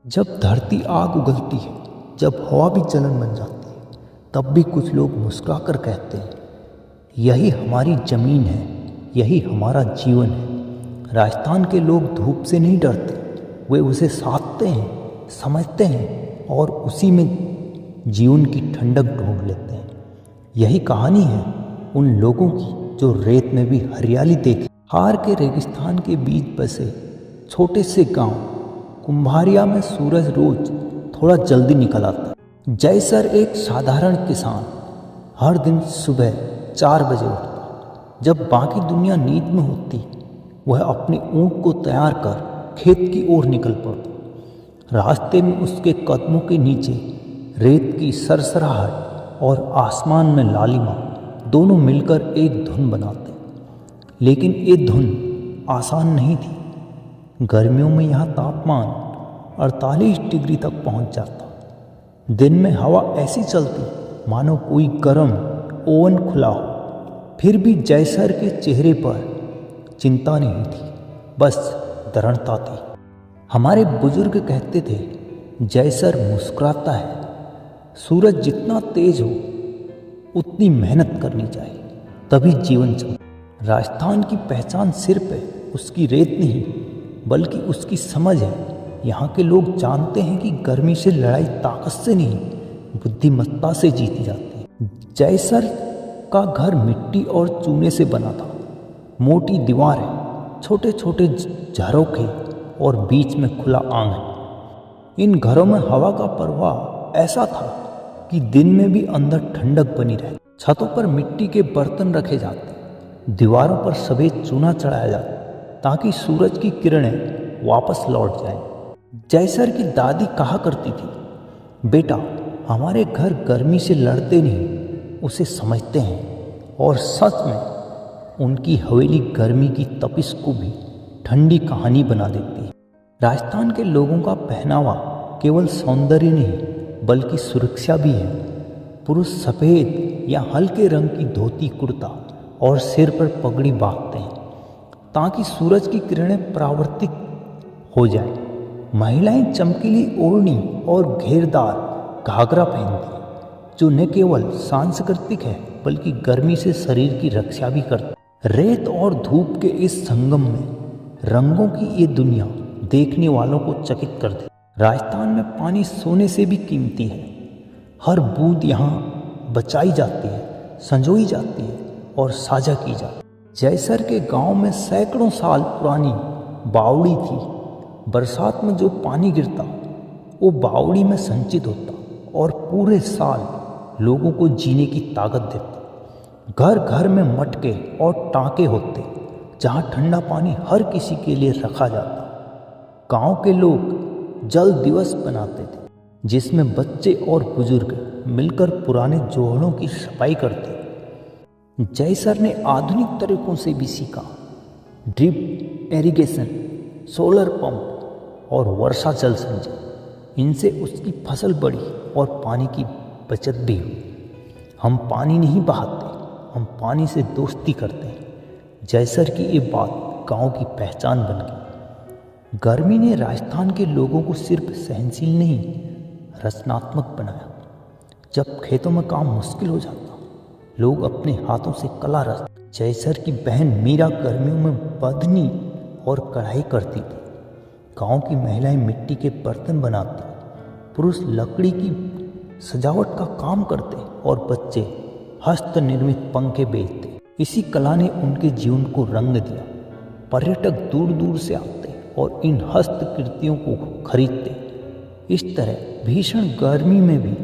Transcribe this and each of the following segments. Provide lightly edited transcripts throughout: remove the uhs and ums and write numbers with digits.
जब धरती आग उगलती है, जब हवा भी जलन बन जाती है, तब भी कुछ लोग मुस्कुराकर कहते हैं, यही हमारी ज़मीन है, यही हमारा जीवन है। राजस्थान के लोग धूप से नहीं डरते, वे उसे साधते हैं, समझते हैं और उसी में जीवन की ठंडक ढूंढ लेते हैं। यही कहानी है उन लोगों की जो रेत में भी हरियाली देखे। हार के रेगिस्तान के बीच बसे छोटे से गांव कुम्हारिया में सूरज रोज थोड़ा जल्दी निकल आता। जयसर एक साधारण किसान हर दिन सुबह 4 बजे उठता। जब बाकी दुनिया नींद में होती, वह अपने ऊँट को तैयार कर खेत की ओर निकल पड़ता। रास्ते में उसके कदमों के नीचे रेत की सरसराहट और आसमान में लालिमा दोनों मिलकर एक धुन बनाते। लेकिन ये धुन आसान नहीं थी। गर्मियों में यहाँ तापमान 48 डिग्री तक पहुँच जाता। दिन में हवा ऐसी चलती मानो कोई गर्म ओवन खुला हो। फिर भी जयसर के चेहरे पर चिंता नहीं थी, बस दृढ़ता थी। हमारे बुजुर्ग कहते थे, जयसर मुस्कुराता है। सूरज जितना तेज हो उतनी मेहनत करनी चाहिए, तभी जीवन चले। राजस्थान की पहचान सिर्फ है उसकी रेत नहीं, बल्कि उसकी समझ है। यहाँ के लोग जानते हैं कि गर्मी से लड़ाई ताकत से नहीं, बुद्धिमत्ता से जीती जाती है। जयसर का घर मिट्टी और चूने से बना था। मोटी दीवारें, छोटे छोटे झरोखे और बीच में खुला आंगन। इन घरों में हवा का प्रवाह ऐसा था कि दिन में भी अंदर ठंडक बनी रहती। छतों पर मिट्टी के बर्तन रखे जाते, दीवारों पर सफ़ेद चूना चढ़ाया जाता ताकि सूरज की किरणें वापस लौट जाएं। जयसर की दादी कहा करती थी, बेटा हमारे घर गर्मी से लड़ते नहीं, उसे समझते हैं। और सच में उनकी हवेली गर्मी की तपिश को भी ठंडी कहानी बना देती है। राजस्थान के लोगों का पहनावा केवल सौंदर्य नहीं, बल्कि सुरक्षा भी है। पुरुष सफ़ेद या हल्के रंग की धोती कुर्ता और सिर पर पगड़ी बांधते हैं ताकि सूरज की किरणें परावर्तित हो जाए। महिलाएं चमकीली ओढ़नी और घेरदार घाघरा पहनती हैं, जो न केवल सांस्कृतिक है बल्कि गर्मी से शरीर की रक्षा भी करती है। रेत और धूप के इस संगम में रंगों की ये दुनिया देखने वालों को चकित कर दे। राजस्थान में पानी सोने से भी कीमती है। हर बूंद यहाँ बचाई जाती है, संजोई जाती है और साझा की जाती है। जयसर के गांव में सैकड़ों साल पुरानी बावड़ी थी। बरसात में जो पानी गिरता वो बावड़ी में संचित होता और पूरे साल लोगों को जीने की ताकत देता। घर घर में मटके और टांके होते जहाँ ठंडा पानी हर किसी के लिए रखा जाता। गांव के लोग जल दिवस बनाते थे, जिसमें बच्चे और बुजुर्ग मिलकर पुराने जोहड़ों की सफाई करते। जयसर ने आधुनिक तरीकों से भी सीखा। ड्रिप इरिगेशन, सोलर पंप और वर्षा जल संचय। इनसे उसकी फसल बढ़ी और पानी की बचत भी हुई। हम पानी नहीं बहाते, हम पानी से दोस्ती करते हैं। जयसर की ये बात गांव की पहचान बन गई। गर्मी ने राजस्थान के लोगों को सिर्फ सहनशील नहीं, रचनात्मक बनाया। जब खेतों में काम मुश्किल हो जाता, लोग अपने हाथों से कला रचते। जयसर की बहन मीरा गर्मियों में बंधनी और कढ़ाई करती थी। गांव की महिलाएं मिट्टी के बर्तन बनाती, पुरुष लकड़ी की सजावट का काम करते और बच्चे हस्त निर्मित पंखे बेचते। इसी कला ने उनके जीवन को रंग दिया। पर्यटक दूर दूर से आते और इन हस्तकृतियों को खरीदते। इस तरह भीषण गर्मी में भी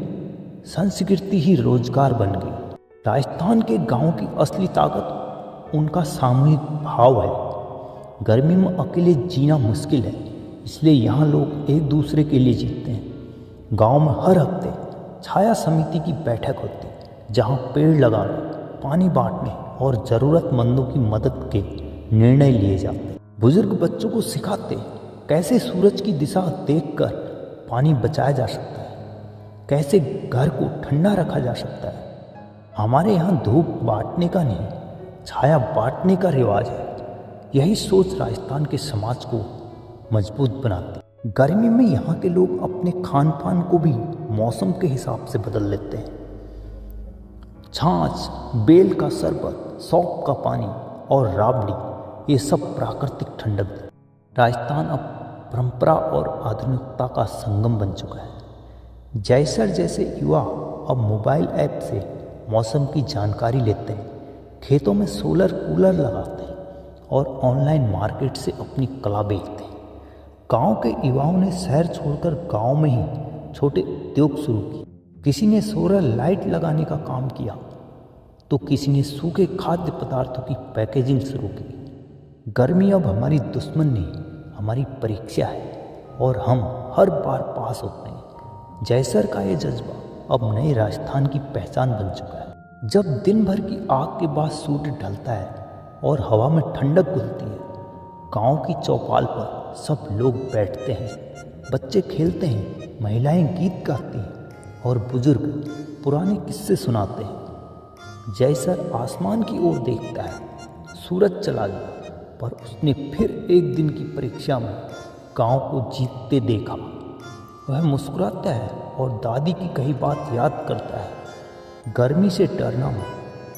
संस्कृति ही रोजगार बन गई। राजस्थान के गांव की असली ताकत उनका सामूहिक भाव है। गर्मी में अकेले जीना मुश्किल है, इसलिए यहाँ लोग एक दूसरे के लिए जीते हैं। गांव में हर हफ्ते छाया समिति की बैठक होती, जहाँ पेड़ लगाने, पानी बांटने और ज़रूरतमंदों की मदद के निर्णय लिए जाते। बुजुर्ग बच्चों को सिखाते कैसे सूरज की दिशा देखकर पानी बचाया जा सकता है, कैसे घर को ठंडा रखा जा सकता है। हमारे यहाँ धूप बांटने का नहीं, छाया बांटने का रिवाज है। यही सोच राजस्थान के समाज को मजबूत बनाती है। गर्मी में यहाँ के लोग अपने खान पान को भी मौसम के हिसाब से बदल लेते हैं। छाछ, बेल का शरबत, सौंफ का पानी और राबड़ी, ये सब प्राकृतिक ठंडक है। राजस्थान अब परंपरा और आधुनिकता का संगम बन चुका है। जैसर जैसे युवा अब मोबाइल ऐप से मौसम की जानकारी लेते हैं, खेतों में सोलर कूलर लगाते हैं और ऑनलाइन मार्केट से अपनी कला बेचते हैं। गांव के युवाओं ने शहर छोड़कर गांव में ही छोटे उद्योग शुरू किए। किसी ने सोलर लाइट लगाने का काम किया तो किसी ने सूखे खाद्य पदार्थों की पैकेजिंग शुरू की। गर्मी अब हमारी दुश्मन नहीं, हमारी परीक्षा है और हम हर बार पास होते हैं। जैसर का ये जज्बा अब नए राजस्थान की पहचान बन चुका है। जब दिन भर की आग के बाद सूर्य ढलता है और हवा में ठंडक घुलती है, गांव की चौपाल पर सब लोग बैठते हैं, बच्चे खेलते हैं, महिलाएं गीत गाती हैं और बुजुर्ग पुराने किस्से सुनाते हैं। जैसर आसमान की ओर देखता है, सूरज चला गया, पर उसने फिर एक दिन की परीक्षा में गांव को जीतते देखा। वह मुस्कुराता है और दादी की कही बात याद करता है। गर्मी से डरना हो,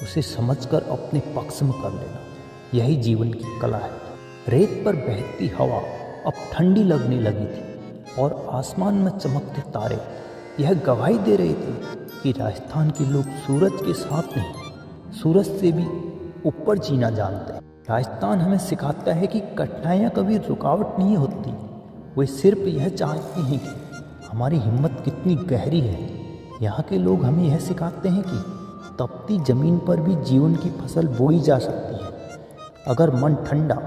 उसे समझकर अपने पक्ष में कर लेना, यही जीवन की कला है। रेत पर बहती हवा अब ठंडी लगने लगी थी और आसमान में चमकते तारे यह गवाही दे रहे थे कि राजस्थान के लोग सूरज के साथ नहीं, सूरज से भी ऊपर जीना जानते हैं। राजस्थान हमें सिखाता है कि कठिनाइयाँ कभी रुकावट नहीं होती, वे सिर्फ यह चाहती हैं कि हमारी हिम्मत कितनी गहरी है। यहाँ के लोग हमें यह सिखाते हैं कि तपती जमीन पर भी जीवन की फसल बोई जा सकती है, अगर मन ठंडा,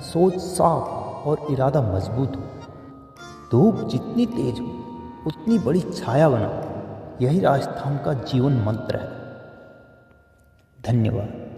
सोच साफ और इरादा मजबूत हो। धूप जितनी तेज हो उतनी बड़ी छाया बना, यही राजस्थान का जीवन मंत्र है। धन्यवाद।